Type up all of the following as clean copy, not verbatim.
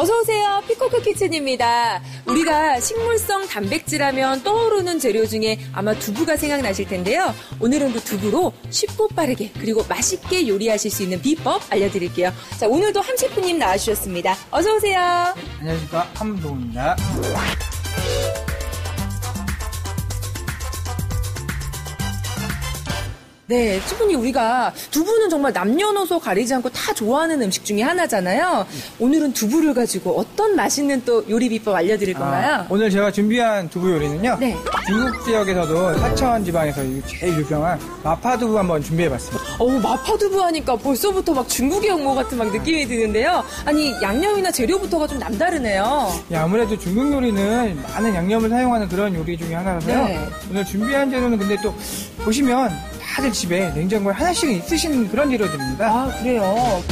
어서오세요. 피코크 키친입니다. 우리가 식물성 단백질하면 떠오르는 재료 중에 아마 두부가 생각나실 텐데요. 오늘은 그 두부로 쉽고 빠르게 그리고 맛있게 요리하실 수 있는 비법 알려드릴게요. 자, 오늘도 함 셰프님 나와주셨습니다. 어서오세요. 안녕하십니까, 함동입니다. 네, 셰프님, 우리가 두부는 정말 남녀노소 가리지 않고 다 좋아하는 음식 중에 하나잖아요. 오늘은 두부를 가지고 어떤 맛있는 또 요리 비법 알려드릴 건가요? 오늘 제가 준비한 두부 요리는요. 네. 중국 지역에서도 사천 지방에서 제일 유명한 마파두부 한번 준비해봤습니다. 마파두부 하니까 벌써부터 막 중국의 옥모 같은 막 느낌이 드는데요. 아니, 양념이나 재료부터가 좀 남다르네요. 예, 아무래도 중국 요리는 많은 양념을 사용하는 그런 요리 중에 하나라서요. 네. 오늘 준비한 재료는 근데 또 보시면 다들 집에 냉장고에 하나씩은 있으신 그런 재료들입니다. 아, 그래요?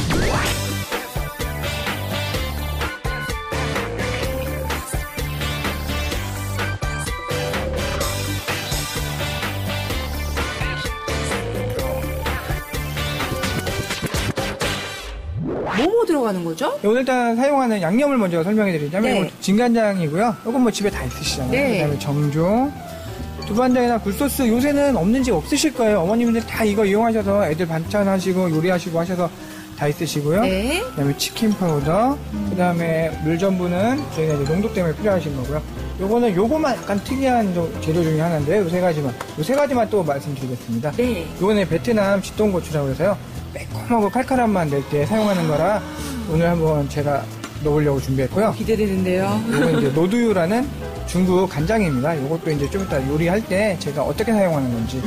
뭐뭐 들어가는 거죠? 오늘 일단 사용하는 양념을 먼저 설명해드리자면 네. 이거 진간장이고요. 이건 뭐 집에 다 있으시잖아요. 네. 그다음에 정종, 두부한장이나 굴소스 요새는 없는 집 없으실 거예요. 어머님들 다 이거 이용하셔서 애들 반찬 하시고 요리하시고 하셔서 다 있으시고요. 네. 그다음에 치킨 파우더, 그다음에 물전분은 저희가 이제 농도 때문에 필요하신 거고요. 요거만 약간 특이한 재료 중에 하나인데 요 세 가지만 또 말씀드리겠습니다. 네. 요거는 베트남 지똥고추라고 해서요. 매콤하고 칼칼한 맛 낼 때 사용하는 거라 오늘 한번 제가 넣으려고 준비했고요. 기대되는데요. 요건 이제 노두유라는 중국 간장입니다. 이것도 이제 좀 이따 요리할 때 제가 어떻게 사용하는 건지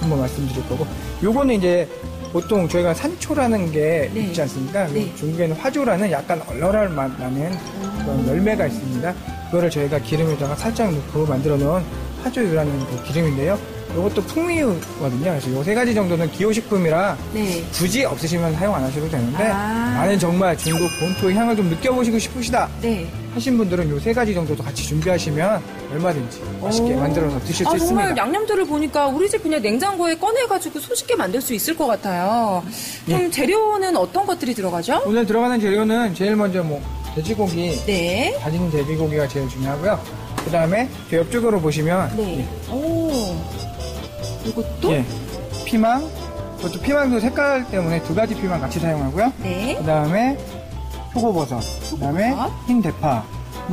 한번 말씀드릴 거고, 요거는 이제 보통 저희가 산초라는 게 네. 있지 않습니까? 네. 중국에는 화조라는 약간 얼얼한 맛 나는 그런 열매가 있습니다. 그거를 저희가 기름에다가 살짝 넣고 만들어 놓은 화조유라는 그 기름인데요. 이것도 풍미유거든요. 그래서 요 세 가지 정도는 기호식품이라 네. 굳이 없으시면 사용 안 하셔도 되는데, 아. 나는 정말 중국 본토의 향을 좀 느껴보시고 싶으시다 네. 하신 분들은 요 세 가지 정도도 같이 준비하시면 얼마든지 맛있게 만들어서 드실 수 있습니다. 정말 양념들을 보니까 우리 집 그냥 냉장고에 꺼내가지고 손쉽게 만들 수 있을 것 같아요. 그럼 예. 재료는 어떤 것들이 들어가죠? 오늘 들어가는 재료는 제일 먼저 돼지고기, 네. 다진 돼지고기가 제일 중요하고요. 그 다음에 저 옆쪽으로 보시면 네. 오. 이것도? 예, 피망, 그것도 피망도 색깔 때문에 두 가지 피망 같이 사용하고요. 네. 그 다음에 표고버섯, 그 다음에 흰 대파,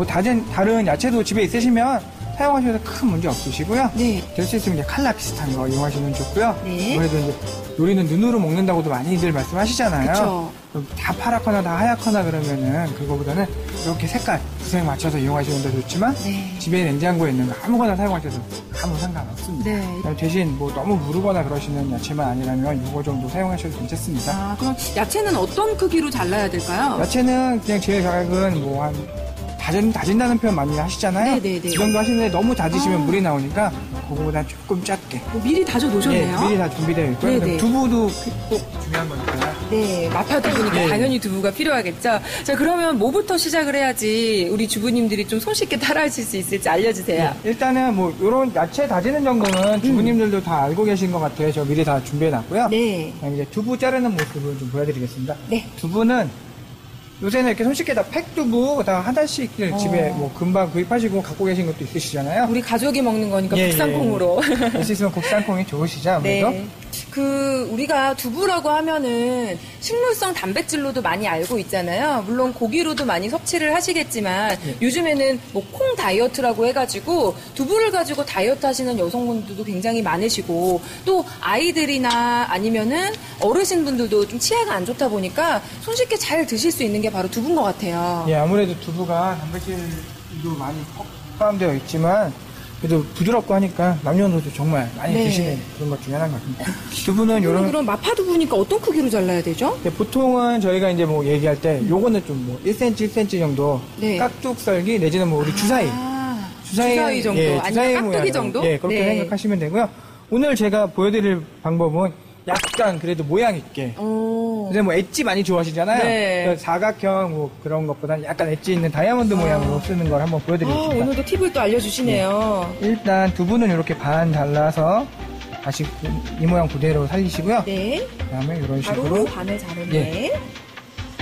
다른 야채도 집에 있으시면 사용하셔도 큰 문제 없으시고요. 네. 될 수 있으면 이제 칼라 비슷한 거 이용하시면 좋고요. 네. 아무래도 이제 요리는 눈으로 먹는다고도 많이들 말씀하시잖아요. 그쵸. 그럼 다 파랗거나 다 하얗거나 그러면은 그거보다는 이렇게 색깔 구색 맞춰서 이용하시면 더 좋지만, 네. 집에 냉장고에 있는 거 아무거나 사용하셔도 아무 상관없습니다. 네. 대신 너무 무르거나 그러시는 야채만 아니라면 이거 정도 사용하셔도 괜찮습니다. 아, 그럼 야채는 어떤 크기로 잘라야 될까요? 야채는 그냥 제일 작은 다진다는 표현 많이 하시잖아요. 네네네. 이 정도 하시는데 너무 다지시면 물이 나오니까 그거보다 조금 작게. 미리 다져 놓으셨네요. 네, 미리 다 준비되어 있고요. 네네. 두부도 꼭 중요한 거니까. 네, 마파두부니까 네. 당연히 두부가 필요하겠죠. 자, 그러면 뭐부터 시작을 해야지 우리 주부님들이 좀 손쉽게 따라하실 수 있을지 알려주세요. 일단은 요런 야채 다지는 정도는 주부님들도 다 알고 계신 것 같아요. 저 미리 다 준비해 놨고요. 네. 이제 두부 자르는 모습을 좀 보여드리겠습니다. 네. 두부는 요새는 이렇게 손쉽게 다 팩두부 다 하나씩 집에 금방 구입하시고 갖고 계신 것도 있으시잖아요. 우리 가족이 먹는 거니까 예, 국산콩으로. 될 수 있으면 국산콩이 좋으시죠, 아무래도? 네. 우리가 두부라고 하면은 식물성 단백질로도 많이 알고 있잖아요. 물론 고기로도 많이 섭취를 하시겠지만 요즘에는 콩 다이어트라고 해가지고 두부를 가지고 다이어트 하시는 여성분들도 굉장히 많으시고, 또 아이들이나 아니면은 어르신분들도 좀 치아가 안 좋다 보니까 손쉽게 잘 드실 수 있는 게 바로 두부인 것 같아요. 예, 아무래도 두부가 단백질도 많이 포함되어 있지만 그래도 부드럽고 하니까 남녀노소 정말 많이 네. 드시는 그런 것 중에 하나인 것 같습니다. 두부는 요런 그럼 마파두부니까 어떤 크기로 잘라야 되죠? 보통은 저희가 이제 얘기할 때 요거는 좀 1cm, 1cm 정도 네. 깍둑 썰기 내지는 우리 주사위. 주사위 정도, 예, 아니면 깍두기 모양으로. 정도? 예, 그렇게 네. 생각하시면 되고요. 오늘 제가 보여드릴 방법은 약간 그래도 모양 있게. 근데 엣지 많이 좋아하시잖아요. 네. 그래서 사각형 그런 것보다는 약간 엣지 있는 다이아몬드 모양으로 쓰는 걸 한번 보여드리겠습니다. 오늘도 팁을 또 알려주시네요. 일단 두부는 이렇게 반 잘라서 다시 이 모양 그대로 살리시고요. 네. 그다음에 이런 바로 식으로 반을 자르네. 예.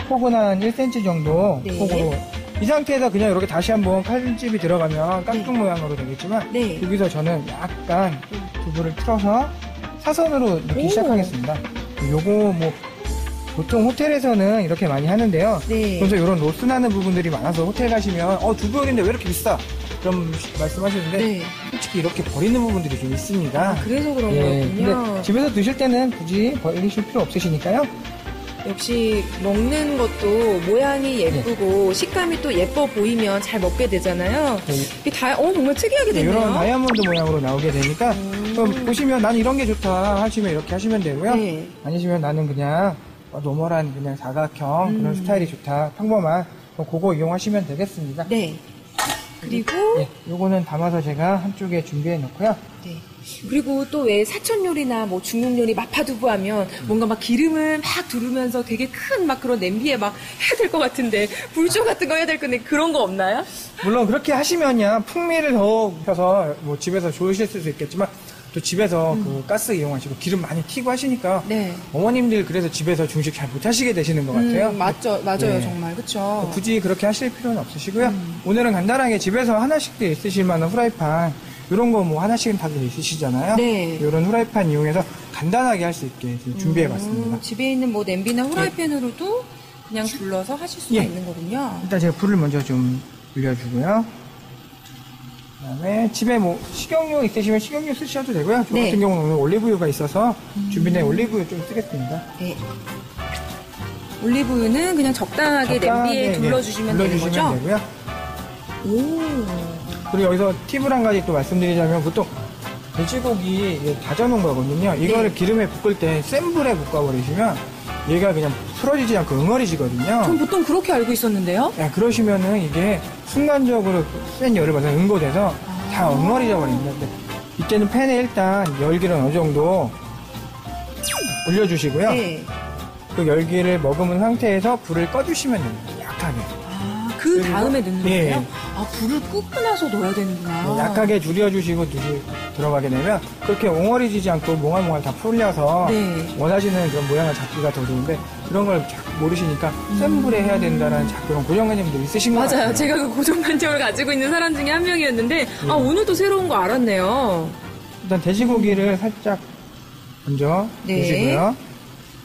폭은 한 1cm 정도 네. 폭으로 이 상태에서 그냥 이렇게 다시 한번 칼집이 들어가면 깍둑 모양으로 되겠지만 네. 여기서 저는 약간 두부를 틀어서 사선으로 넣기 시작하겠습니다. 요거 뭐 보통 호텔에서는 이렇게 많이 하는데요. 네. 그래서 이런 로스 나는 부분들이 많아서 호텔 가시면 두부 여기인데 왜 이렇게 비싸? 그런 말씀하시는데 네. 솔직히 이렇게 버리는 부분들이 좀 있습니다. 그래서 그런 예, 거군요. 근데 집에서 드실 때는 굳이 버리실 필요 없으시니까요. 역시 먹는 것도 모양이 예쁘고 식감이 또 예뻐 보이면 잘 먹게 되잖아요. 네. 이게 정말 특이하게 됐네요. 이런 다이아몬드 모양으로 나오게 되니까 그럼 보시면 난 이런 게 좋다 하시면 이렇게 하시면 되고요. 네. 아니시면 나는 그냥 노멀한 그냥 사각형 그런 스타일이 좋다 평범한 그거 이용하시면 되겠습니다. 네. 그리고 네, 요거는 담아서 제가 한쪽에 준비해 놓고요. 네. 그리고 또 왜 사천 요리나 뭐 중국 요리 마파두부 하면 뭔가 막 기름을 막 두르면서 되게 큰 막 그런 냄비에 막 해야 될 것 같은데 불조 같은 거 해야 될 건데 그런 거 없나요? 물론 그렇게 하시면요 풍미를 더 펴서 뭐 집에서 좋으실 수도 있겠지만 또 집에서 그 가스 이용하시고 기름 많이 튀고 하시니까 네. 어머님들 그래서 집에서 중식 잘 못하시게 되시는 것 같아요. 맞아요, 네. 정말 그렇죠. 굳이 그렇게 하실 필요는 없으시고요. 오늘은 간단하게 집에서 하나씩 있으실 만한 후라이팬 이런 거 뭐 하나씩은 다들 있으시잖아요. 네. 이런 후라이팬 이용해서 간단하게 할 수 있게 준비해봤습니다. 집에 있는 뭐 냄비나 후라이팬으로도 그냥 불러서 하실 수가 예. 있는 거군요. 일단 제가 불을 먼저 좀 올려주고요. 그다음에 집에 뭐 식용유 있으시면 식용유 쓰셔도 되고요. 저 네. 같은 경우는 오늘 올리브유가 있어서 준비된 올리브유 좀 쓰겠습니다. 네. 올리브유는 그냥 적당하게 냄비에 둘러주시면 되는 거죠? 되고요. 오. 그리고 여기서 팁을 한 가지 또 말씀드리자면 보통 돼지고기 다져놓은 거거든요. 이거를 네. 기름에 볶을 때 센 불에 볶아버리시면 얘가 그냥 풀어지지 않고 응어리지거든요. 전 보통 그렇게 알고 있었는데요. 야, 그러시면은 이게 순간적으로 센 열을 받아서 응고돼서 다 엉망이져 버립니다. 근데 이때는 팬에 일단 열기를 어느 정도 올려주시고요. 네. 그 열기를 머금은 상태에서 불을 꺼주시면 됩니다. 약하게. 그 그리고- 다음에 넣는 예. 거예요? 불을 끄고 나서 넣어야 되는구나. 약하게 줄여주시고 들어가게 되면 그렇게 옹얼해지지 않고 몽알몽알 다 풀려서 네. 원하시는 그런 모양을 잡기가 더 좋은데 그런 걸 모르시니까 센 불에 해야 된다는 그런 고정관념도 있으신 것 같아요. 맞아요. 제가 그 고정관념을 가지고 있는 사람 중에 한 명이었는데 오늘도 새로운 거 알았네요. 일단 돼지고기를 살짝 먼저 네. 보시고요.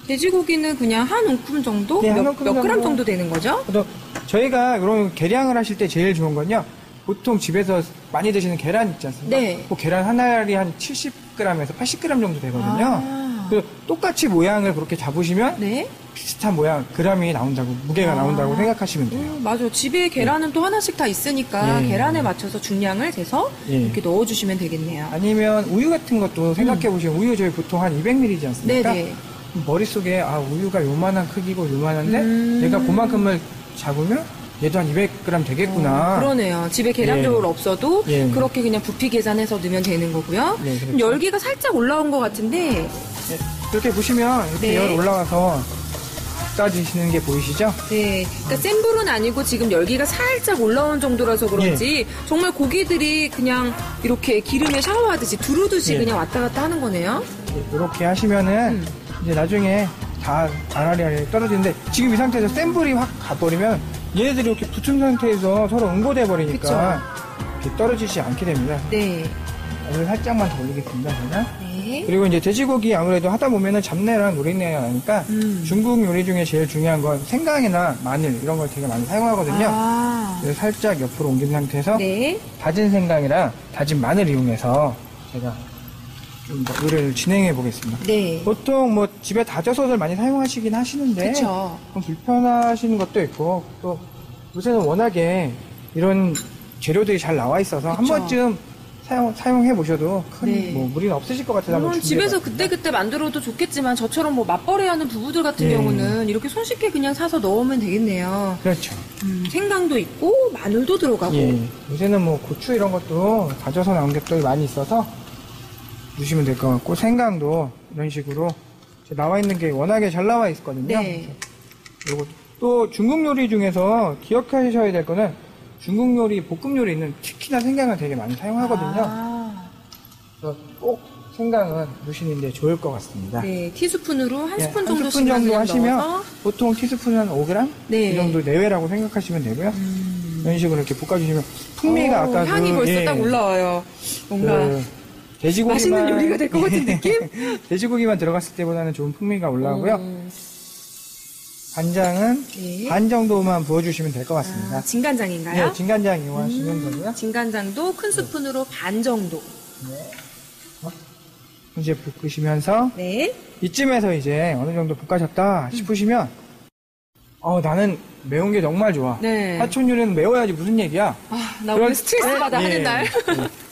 돼지고기는 그냥 한 움큼 정도? 네, 한 몇 움큼 그램 정도. 정도 되는 거죠? 또 저희가 이런 계량을 하실 때 제일 좋은 건요. 보통 집에서 많이 드시는 계란 있지 않습니까? 네. 그 계란 한 알이 한 70g에서 80g 정도 되거든요. 아. 그래서 똑같이 모양을 그렇게 잡으시면 네. 비슷한 모양, 그람이 나온다고, 무게가 나온다고 생각하시면 돼요. 맞아요. 집에 계란은 또 하나씩 다 있으니까 예. 계란에 맞춰서 중량을 재서 예. 이렇게 넣어주시면 되겠네요. 아니면 우유 같은 것도 생각해 보시면 우유 저희 보통 한 200ml이지 않습니까? 네네. 머릿속에 우유가 요만한 크기고 요만한데 음. 얘가 그만큼을 잡으면 얘도 한 200g 되겠구나. 그러네요. 집에 계량저울 예. 없어도 예. 그렇게 그냥 부피 계산해서 넣으면 되는 거고요. 네, 그렇죠. 그럼 열기가 살짝 올라온 것 같은데 네, 이렇게 보시면 이렇게 네. 열 올라와서 따지시는 게 보이시죠? 네, 그러니까 센 불은 아니고 지금 열기가 살짝 올라온 정도라서 그런지 예. 정말 고기들이 그냥 이렇게 기름에 샤워하듯이 두르듯이 예. 그냥 왔다 갔다 하는 거네요. 이렇게 하시면은 이제 나중에 다 아라리아리 떨어지는데 지금 이 상태에서 센 불이 확 가버리면 얘네들이 이렇게 붙은 상태에서 서로 응고돼 버리니까 이렇게 떨어지지 않게 됩니다. 네. 오늘 살짝만 더 올리겠습니다. 제가. 네. 그리고 이제 돼지고기 아무래도 하다 보면은 잡내랑 노린내가 나니까 중국 요리 중에 제일 중요한 건 생강이나 마늘 이런 걸 되게 많이 사용하거든요. 그래서 살짝 옆으로 옮긴 상태에서 네. 다진 생강이랑 다진 마늘 이용해서 제가 좀 더 요리를 진행해 보겠습니다. 네. 보통 뭐 집에 다져서들 많이 사용하시긴 하시는데 그쵸. 좀 불편하시는 것도 있고 또 요새는 워낙에 이런 재료들이 잘 나와 있어서 한 그쵸. 번쯤 사용해 보셔도 큰 네. 뭐 무리는 없으실 것 같아서 한번 물론 준비해 집에서 봤습니다. 그때그때 만들어도 좋겠지만 저처럼 뭐 맞벌이 하는 부부들 같은 네. 경우는 이렇게 손쉽게 그냥 사서 넣으면 되겠네요. 그렇죠. 생강도 있고 마늘도 들어가고. 예. 요새는 뭐 고추 이런 것도 다져서 나온 것들이 많이 있어서 넣으시면 될 것 같고 생강도 이런 식으로 나와 있는 게 워낙에 잘 나와 있거든요. 네. 그리고 또 중국 요리 중에서 기억하셔야 될 거는 중국 요리, 볶음 요리는 특히나 생강을 되게 많이 사용하거든요. 그래서 꼭 생강은 넣으시는데 좋을 것 같습니다. 네, 티스푼으로 한 예, 스푼 한 정도씩 스푼 정도 하시면 넣어서 보통 티스푼 한 5g 네. 이 정도 내외라고 생각하시면 되고요. 이런 식으로 이렇게 볶아주시면 풍미가 아까 향이 벌써 딱 올라와요. 뭔가 돼지고기만 맛있는 요리가 될 것 같은 느낌? 돼지고기만 들어갔을 때보다는 좋은 풍미가 올라오고요. 간장은 네. 반 정도만 부어주시면 될 것 같습니다. 진간장인가요? 네, 진간장 이용하시면 되고요. 진간장도 큰 스푼으로 반 정도. 이제 볶으시면서 네. 이쯤에서 이제 어느 정도 볶아졌다 싶으시면 나는 매운 게 정말 좋아. 네. 사촌 요리는 매워야지 무슨 얘기야. 나 오늘 스트레스 받아 하는 날.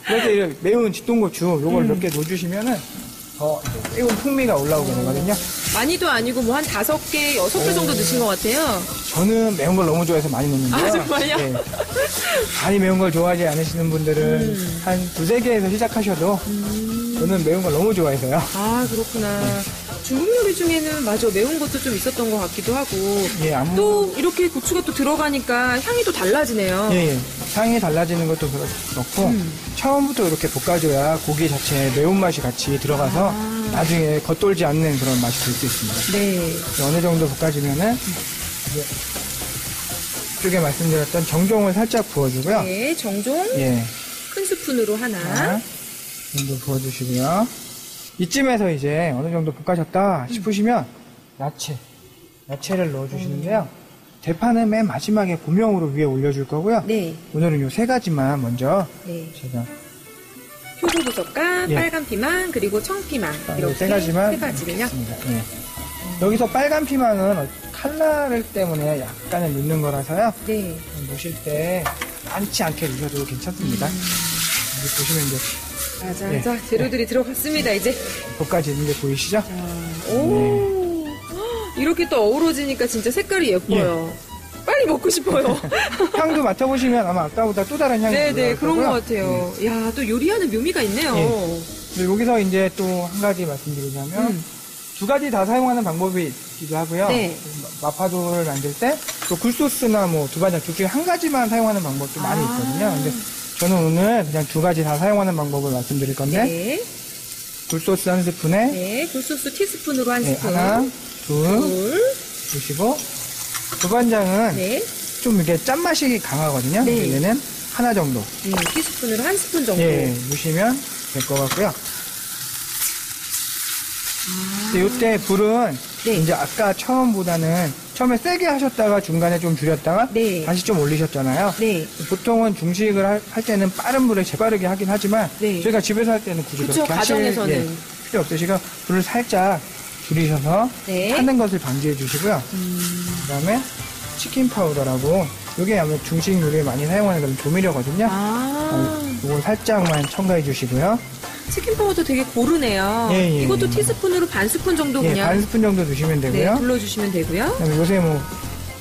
그럴 때 이렇게 매운 쥐똥고추 요걸 몇 개 넣어주시면은 더 매운 풍미가 올라오게 되거든요. 많이도 아니고 뭐 한 5개, 6개 정도 넣으신 것 같아요. 저는 매운 걸 너무 좋아해서 많이 넣는데요. 아, 정말요? 네. 많이 매운 걸 좋아하지 않으시는 분들은 한 2-3개에서 시작하셔도 저는 매운 걸 너무 좋아해서요. 아, 그렇구나. 중국 요리 중에는 맞아 매운 것도 좀 있었던 것 같기도 하고 예, 또 이렇게 고추가 또 들어가니까 향이 또 달라지네요. 예, 향이 달라지는 것도 그렇고 처음부터 이렇게 볶아줘야 고기 자체에 매운맛이 같이 들어가서 나중에 겉돌지 않는 그런 맛이 될 수 있습니다. 네. 어느 정도 볶아지면은 이제 이쪽에 말씀드렸던 정종을 살짝 부어주고요. 네, 정종 예, 큰 스푼으로 하나. 정도 부어주시고요. 이쯤에서 이제 어느 정도 볶아졌다 싶으시면 야채를 넣어주시는데요. 대파는 맨 마지막에 고명으로 위에 올려줄 거고요. 네. 오늘은 요 3가지만 먼저 네. 제가 표고버섯과 예. 빨간 피망 그리고 청피망 이렇게 3가지만 3가지를요. 넣겠습니다. 네. 여기서 빨간 피망은 칼날 때문에 약간은 넣는 거라서요. 네. 넣으실 때 많지 않게 넣으셔도 괜찮습니다. 여기 보시면 이제 자, 예. 자, 재료들이 들어갔습니다, 이제. 볶아지는 게 보이시죠? 오. 이렇게 또 어우러지니까 진짜 색깔이 예뻐요. 빨리 먹고 싶어요. 향도 맡아보시면 아마 아까보다 또 다른 향이 네네, 그런 것 거고요. 같아요. 야, 또 요리하는 묘미가 있네요. 그리고 여기서 이제 또 한 가지 말씀드리자면 2가지 다 사용하는 방법이 있기도 하고요. 네. 마파도를 만들 때 또 굴소스나 뭐 두반장 둘 중에 한 가지만 사용하는 방법도 많이 있거든요. 근데 저는 오늘 그냥 2가지 다 사용하는 방법을 말씀드릴 건데 네. 굴소스 한 스푼에 네, 굴소스 티스푼으로 한 네, 스푼. 하나, 둘 둘. 주시고 두반장은 네. 좀 이렇게 짠맛이 강하거든요. 네. 얘는 하나 정도 티스푼으로 한 스푼 정도. 넣으시면 될 것 같고요. 이때 불은 네. 이제 아까 처음에 세게 하셨다가 중간에 좀 줄였다가 네. 다시 좀 올리셨잖아요. 네. 보통은 중식을 할 때는 빠른 불에 재빠르게 하긴 하지만 네. 저희가 집에서 할 때는 굳이 그쵸, 그렇게 하실 가정에서는. 필요 없으시고 불을 살짝 줄이셔서 네. 타는 것을 방지해 주시고요. 그다음에 치킨 파우더라고 이게 아마 중식 요리에 많이 사용하는 그런 조미료거든요. 이거 살짝만 첨가해 주시고요. 치킨 파우더 되게 고르네요. 예, 예, 이것도 예. 티스푼으로 반 스푼 정도 예, 그냥 반 스푼 정도 넣으시면 네, 되고요. 불러주시면 되고요. 그다음에 요새 뭐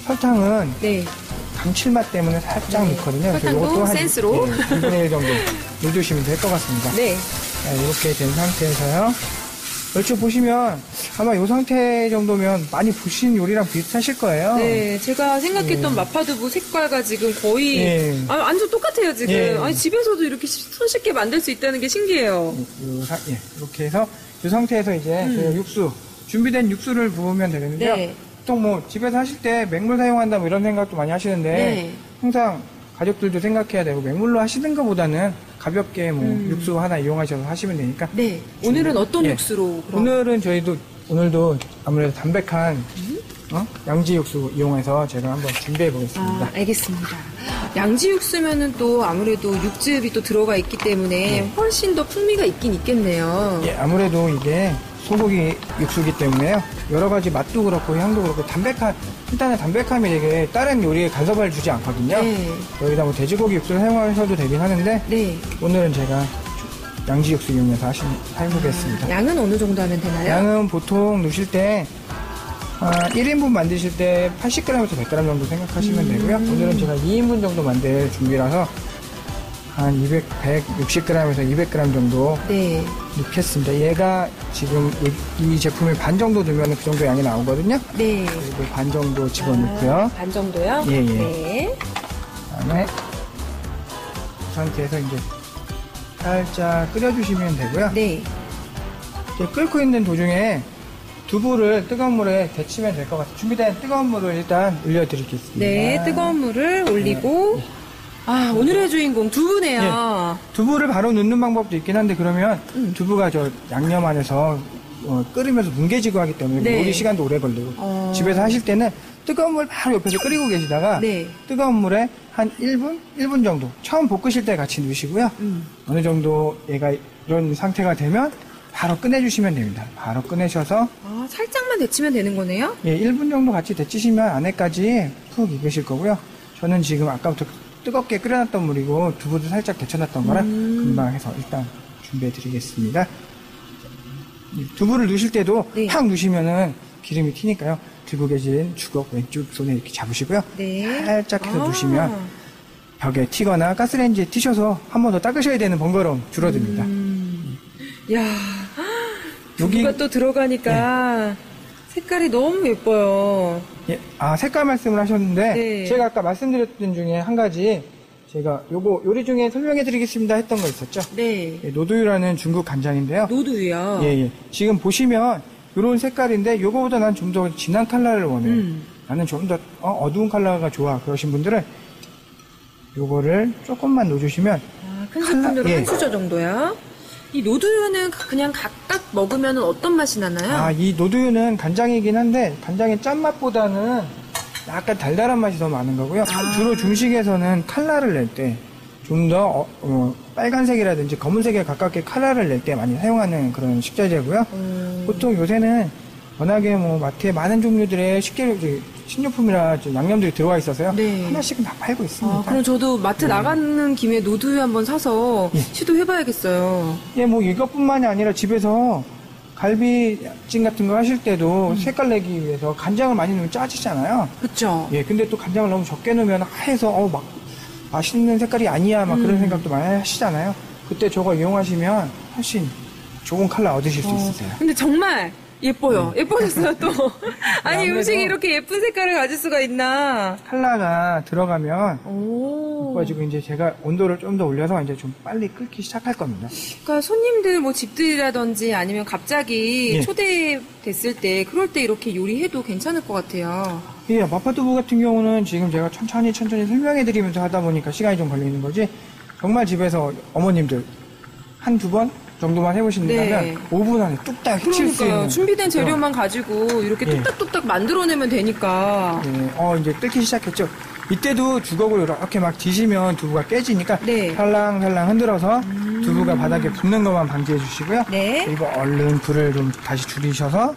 설탕은 네. 감칠맛 때문에 살짝 네. 넣거든요. 그래서 설탕도 이것도 한 센스로. 2분의 1 정도 넣어주시면 될 것 같습니다. 네. 자, 이렇게 된 상태에서요. 얼추 보시면 아마 이 상태 정도면 많이 보신 요리랑 비슷하실 거예요. 네, 제가 생각했던 마파두부 색깔과 지금 거의 예. 완전 똑같아요 지금. 예. 아니 집에서도 이렇게 손쉽게 만들 수 있다는 게 신기해요. 이렇게 해서 이 상태에서 이제 그 육수 준비된 육수를 부으면 되는데요. 네. 보통 뭐 집에서 하실 때 맹물 사용한다 뭐 이런 생각도 많이 하시는데 네. 항상 가족들도 생각해야 되고 맹물로 하시는 것보다는 가볍게 뭐 육수 하나 이용하셔서 하시면 되니까. 네. 오늘은 어떤 예. 육수로? 그럼? 오늘은 오늘도 아무래도 담백한 양지 육수 이용해서 제가 한번 준비해 보겠습니다. 알겠습니다. 양지 육수면은 또 아무래도 육즙이 또 들어가 있기 때문에 훨씬 더 풍미가 있긴 있겠네요. 예, 아무래도 이게 소고기 육수기 때문에요. 여러 가지 맛도 그렇고 향도 그렇고 일단은 담백함이 되게 다른 요리에 간섭을 주지 않거든요. 네. 여기다 뭐 돼지고기 육수를 사용하셔도 되긴 하는데 네. 오늘은 제가 양지 육수 이용해서 해보겠습니다. 양은 어느 정도 하면 되나요? 양은 보통 넣으실 때 1인분 만드실 때 80g에서 100g 정도 생각하시면 되고요. 오늘은 제가 2인분 정도 만들 준비라서 한 160g에서 200g 정도 네. 넣겠습니다. 얘가 지금 이 제품에 반 정도 넣으면 그 정도 양이 나오거든요. 네. 그리고 반 정도 집어넣고요. 반 정도요? 예, 예. 네. 그다음에 이 상태에서 이제 살짝 끓여주시면 되고요. 네. 이제 끓고 있는 도중에 두부를 뜨거운 물에 데치면 될 것 같아요. 준비된 뜨거운 물을 일단 올려드리겠습니다. 네, 뜨거운 물을 올리고 아, 오늘의 주인공 두부네요. 두부를 바로 넣는 방법도 있긴 한데 그러면 두부가 저 양념 안에서 끓이면서 뭉개지고 하기 때문에 네. 요리 시간도 오래 걸리고 집에서 하실 때는 뜨거운 물 바로 옆에서 끓이고 계시다가 네. 뜨거운 물에 한 1분 정도 처음 볶으실 때 같이 넣으시고요. 어느 정도 얘가 이런 상태가 되면 바로 꺼내주시면 됩니다. 바로 꺼내셔서 아, 살짝만 데치면 되는 거네요? 예, 1분 정도 같이 데치시면 안에까지 푹 익으실 거고요. 저는 지금 아까부터 뜨겁게 끓여놨던 물이고 두부도 살짝 데쳐놨던 거라 금방 해서 일단 준비해 드리겠습니다. 두부를 넣으실 때도 네. 확 넣으시면은 기름이 튀니까요. 들고 계신 주걱 왼쪽 손에 이렇게 잡으시고요. 네. 살짝 해서 넣으시면 벽에 튀거나 가스레인지에 튀셔서 한 번 더 닦으셔야 되는 번거로움 줄어듭니다. 야, 여기 두부가 또 들어가니까 색깔이 너무 예뻐요. 예, 색깔 말씀을 하셨는데 네. 제가 아까 말씀드렸던 중에 한 가지 제가 요거 요리 중에 설명해 드리겠습니다 했던 거 있었죠? 네. 예, 노두유라는 중국 간장인데요. 노두요. 예. 지금 보시면 요런 색깔인데 요거보다 난 좀 더 진한 컬러를 원해요. 나는 좀 더 어두운 컬러가 좋아 그러신 분들은 요거를 조금만 넣어주시면 아, 큰 스푼으로 예. 한 수저 정도요. 이 노두유는 그냥 각각 먹으면 어떤 맛이 나나요? 이 노두유는 간장이긴 한데 간장의 짠맛보다는 약간 달달한 맛이 더 많은 거고요. 주로 중식에서는 칼라를 낼 때 좀 더 빨간색이라든지 검은색에 가깝게 칼라를 낼 때 많이 사용하는 그런 식자재고요. 보통 요새는 워낙에 뭐 마트에 많은 종류들의 식료품이나 양념들이 들어와 있어서요. 네. 하나씩은 다 팔고 있습니다. 그럼 저도 마트 나가는 김에 노두유 한번 사서 시도해봐야겠어요. 예, 뭐 이것뿐만이 아니라 집에서 갈비찜 같은 거 하실 때도 색깔 내기 위해서 간장을 많이 넣으면 짜지잖아요. 그쵸? 예, 근데 또 간장을 너무 적게 넣으면 하얘서 막 맛있는 색깔이 아니야 막 그런 생각도 많이 하시잖아요. 그때 저거 이용하시면 훨씬 좋은 컬러 얻으실 수 있으세요. 근데 정말 예뻐요. 예뻐졌어요, 또. 아니, 아무래도 음식이 이렇게 예쁜 색깔을 가질 수가 있나. 컬러가 들어가면 오. 예뻐지고 이제 제가 온도를 좀 더 올려서 이제 좀 빨리 끓기 시작할 겁니다. 그러니까 손님들 뭐 집들이라든지 아니면 갑자기 예. 초대됐을 때 그럴 때 이렇게 요리해도 괜찮을 것 같아요. 예, 마파두부 같은 경우는 지금 제가 천천히 설명해드리면서 하다 보니까 시간이 좀 걸리는 거지 정말 집에서 어머님들 한두 번 정도만 해보신다면 네. 5분 안에 뚝딱 해칠 수 그러니까요. 있는 준비된 재료만 가지고 이렇게 예. 뚝딱뚝딱 만들어내면 되니까. 예, 이제 끓기 시작했죠. 이때도 주걱을 이렇게 막 뒤시면 두부가 깨지니까 네. 살랑살랑 흔들어서 두부가 바닥에 붙는 것만 방지해 주시고요. 네. 그리고 얼른 불을 좀 다시 줄이셔서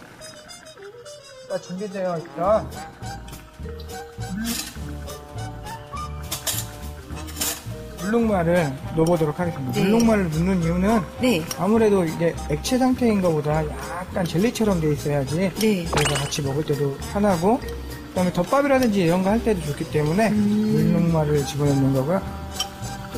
준비되어 있던 물녹말을 넣어보도록 하겠습니다. 네. 물녹말을 넣는 이유는 네. 아무래도 이게 액체 상태인 것보다 약간 젤리처럼 돼 있어야지 네. 저희가 같이 먹을 때도 편하고 그다음에 덮밥이라든지 이런 거 할 때도 좋기 때문에 물녹말을 집어넣는 거고요.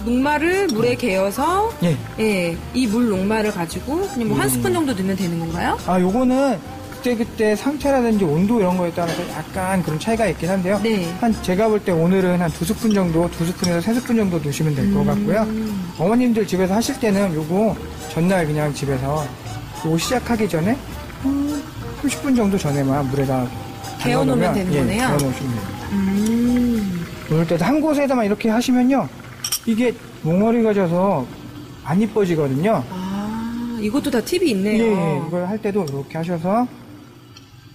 녹말을 물에 개어서 예. 예, 이 물 녹말을 가지고 그냥 뭐 한 스푼 정도 넣으면 되는 건가요? 요거는 그때 상태라든지 온도 이런 거에 따라서 약간 그런 차이가 있긴 한데요. 네. 제가 볼 때 오늘은 한 2스푼 정도, 2스푼에서 3스푼 정도 넣으시면 될 것 같고요. 어머님들 집에서 하실 때는 요거 전날 그냥 집에서 요거 시작하기 전에 30분 정도 전에만 물에다 개어놓으면 되는 거네요? 개어놓으시면 됩니다. 넣을 때도 한 곳에다만 이렇게 하시면요. 이게 몽어리가 져서 안 이뻐지거든요. 이것도 다 팁이 있네요. 예, 이걸 할 때도 이렇게 하셔서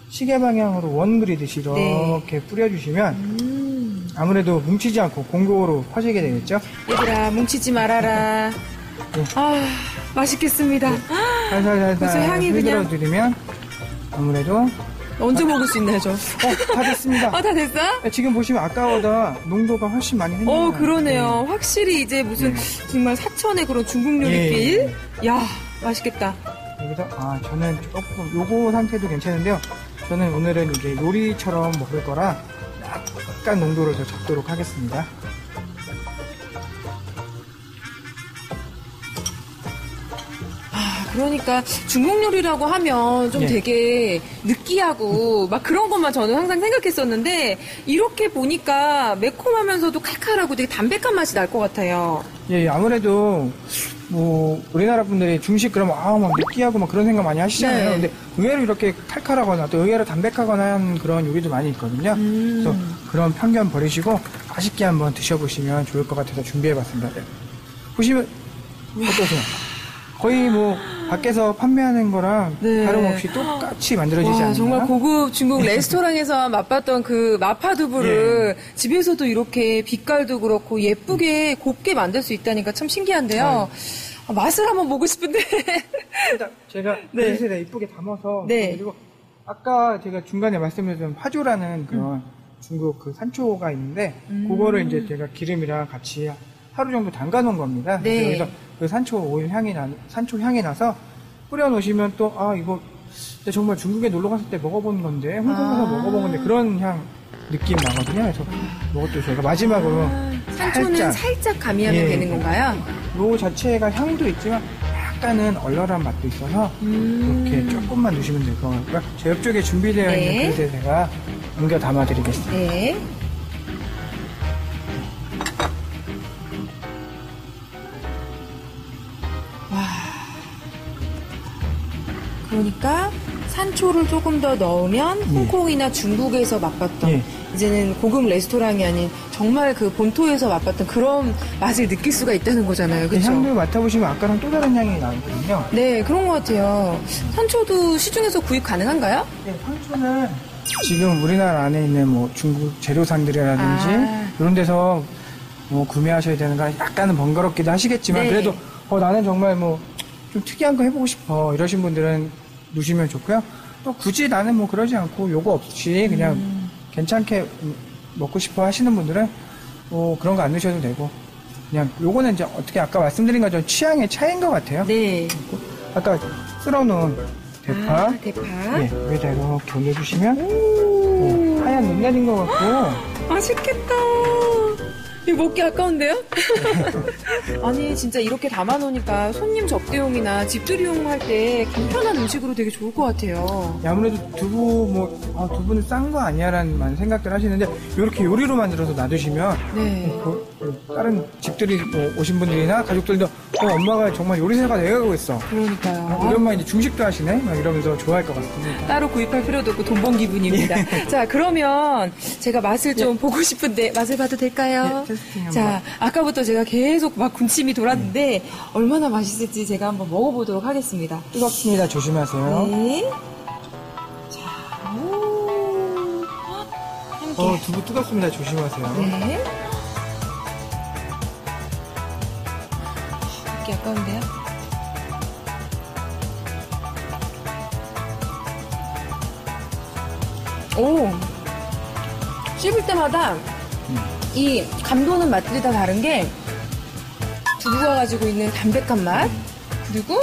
시계 방향으로 원 그리듯이 이렇게 뿌려주시면 아무래도 뭉치지 않고 공고로 퍼지게 되겠죠. 얘들아, 뭉치지 말아라. 맛있겠습니다. 살살살살 벌써 향이 그냥- 흔들어드리면 아무래도 언제 먹을 수 있나요, 저? 다 됐습니다. 다 됐어? 지금 보시면 아까보다 농도가 훨씬 많이 생겨요. 그러네요. 확실히 이제 무슨 정말 사천의 그런 중국 요리길. 야, 맛있겠다. 여기서 저는 조금 요거 상태도 괜찮은데요. 저는 오늘은 이게 요리처럼 먹을 거라 약간 농도를 더 잡도록 하겠습니다. 그러니까 중국 요리라고 하면 좀 예. 되게 느끼하고 막 그런 것만 저는 항상 생각했었는데 이렇게 보니까 매콤하면서도 칼칼하고 되게 담백한 맛이 날 것 같아요. 예, 아무래도 뭐 우리나라 분들이 중식 그러면 막 느끼하고 막 그런 생각 많이 하시잖아요. 네. 근데 의외로 이렇게 칼칼하거나 또 의외로 담백하거나 한 그런 요리도 많이 있거든요. 그래서 그런 편견 버리시고 맛있게 한번 드셔보시면 좋을 것 같아서 준비해봤습니다. 네. 보시면 어떠세요? 거의 뭐 밖에서 판매하는 거랑 네. 다름없이 똑같이 만들어지지 않나요? 정말 고급 중국 레스토랑에서 맛봤던 그 마파두부를 집에서도 이렇게 빛깔도 그렇고 예쁘게 곱게 만들 수 있다니까 참 신기한데요. 맛을 한번 보고 싶은데. 일단 제가 네. 그릇에 이쁘게 담아서 네. 그리고 아까 제가 중간에 말씀드렸던 파조라는 그런 중국 그 산초가 있는데 그거를 이제 제가 기름이랑 같이 하루 정도 담가 놓은 겁니다. 네. 그래서 그 산초 오일 산초 향이 나서 뿌려 놓으시면 또 이거 진짜 정말 중국에 놀러 갔을 때 먹어본 건데 홍콩 가서 먹어본 건데 그런 향 느낌 나거든요. 그래서 이것도 저희가 마지막으로 산초는 살짝 가미하면 되는 건가요? 요 자체가 향도 있지만 약간은 얼얼한 맛도 있어서 이렇게 조금만 넣으시면 될 것 같고요. 제 옆쪽에 준비되어 네. 있는 그릇에 제가 옮겨 담아드리겠습니다. 네. 그러니까 산초를 조금 더 넣으면 홍콩이나 중국에서 맛봤던 예. 이제는 고급 레스토랑이 아닌 정말 그 본토에서 맛봤던 그런 맛을 느낄 수가 있다는 거잖아요. 그렇죠? 향도 맡아보시면 아까랑 또 다른 향이 나거든요. 네, 그런 것 같아요. 산초도 시중에서 구입 가능한가요? 네, 상추는 지금 우리나라 안에 있는 뭐 중국 재료상들이라든지 이런 데서 뭐 구매하셔야 되는 거 약간은 번거롭기도 하시겠지만 네. 그래도 나는 정말 뭐 좀 특이한 거 해보고 싶어 이러신 분들은 누시면 좋고요. 또 굳이 나는 뭐 그러지 않고 요거 없이 그냥 괜찮게 먹고 싶어 하시는 분들은 뭐 그런 거 안 넣으셔도 되고 그냥 요거는 이제 어떻게 아까 말씀드린 것처럼 취향의 차이인 것 같아요. 네. 아까 썰어놓은 대파 대파. 예, 여기다 이렇게 올려주시면 하얀 눈 내린 것 같고 맛있겠다. 이거 먹기 아까운데요? 아니 진짜 이렇게 담아놓으니까 손님 접대용이나 집들이용 할 때 간편한 음식으로 되게 좋을 것 같아요. 예, 아무래도 두부 두부는 싼 거 아니야라는 많은 생각들 하시는데 이렇게 요리로 만들어서 놔두시면 네. 다른 집들이 오신 분들이나 가족들도 엄마가 정말 요리사가 돼가고 있어. 그러니까요. 우리 엄마 이제 중식도 하시네? 막 이러면서 좋아할 것 같습니다. 따로 구입할 필요도 없고 돈 번 기분입니다. 자, 그러면 제가 맛을 좀 보고 싶은데 맛을 봐도 될까요? 예, 테스팅 한번. 자, 아까부터 제가 계속 막 군침이 돌았는데 얼마나 맛있을지 제가 한번 먹어보도록 하겠습니다. 뜨겁습니다. 조심하세요. 네. 자, 오. 함께. 두부 뜨겁습니다. 조심하세요. 네. 먹기 아까운데요? 오. 씹을 때마다 이 감도는 맛들이 다 다른 게 두부가 가지고 있는 담백한 맛 그리고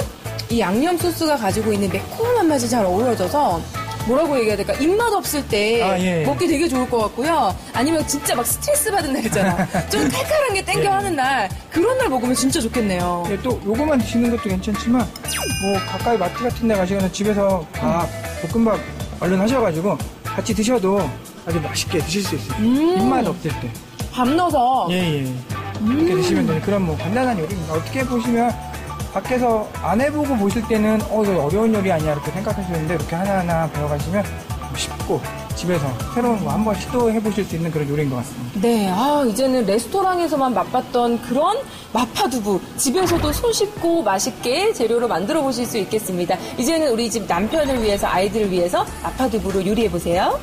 이 양념 소스가 가지고 있는 매콤한 맛이 잘 어우러져서 뭐라고 얘기해야 될까? 입맛 없을 때 예. 먹기 되게 좋을 것 같고요. 아니면 진짜 막 스트레스 받은 날 있잖아. 좀 칼칼한 게 땡겨 하는 날 그런 날 먹으면 진짜 좋겠네요. 예, 또 요거만 드시는 것도 괜찮지만 뭐 가까이 마트 같은 데 가시거나 집에서 볶음밥 얼른 하셔가지고 같이 드셔도 아주 맛있게 드실 수 있어요. 입맛 없을 때. 밥 넣어서 예. 이렇게 드시면 되는 그런 뭐 간단한 요리입니다. 어떻게 보시면 밖에서 안 해보고 보실 때는 이거 어려운 요리 아니야 이렇게 생각하시는데 이렇게 하나하나 배워가시면 쉽고 집에서 새로운 거 한번 시도해 보실 수 있는 그런 요리인 것 같습니다. 네, 이제는 레스토랑에서만 맛봤던 그런 마파두부 집에서도 손쉽고 맛있게 재료로 만들어 보실 수 있겠습니다. 이제는 우리 집 남편을 위해서 아이들을 위해서 마파두부로 요리해 보세요.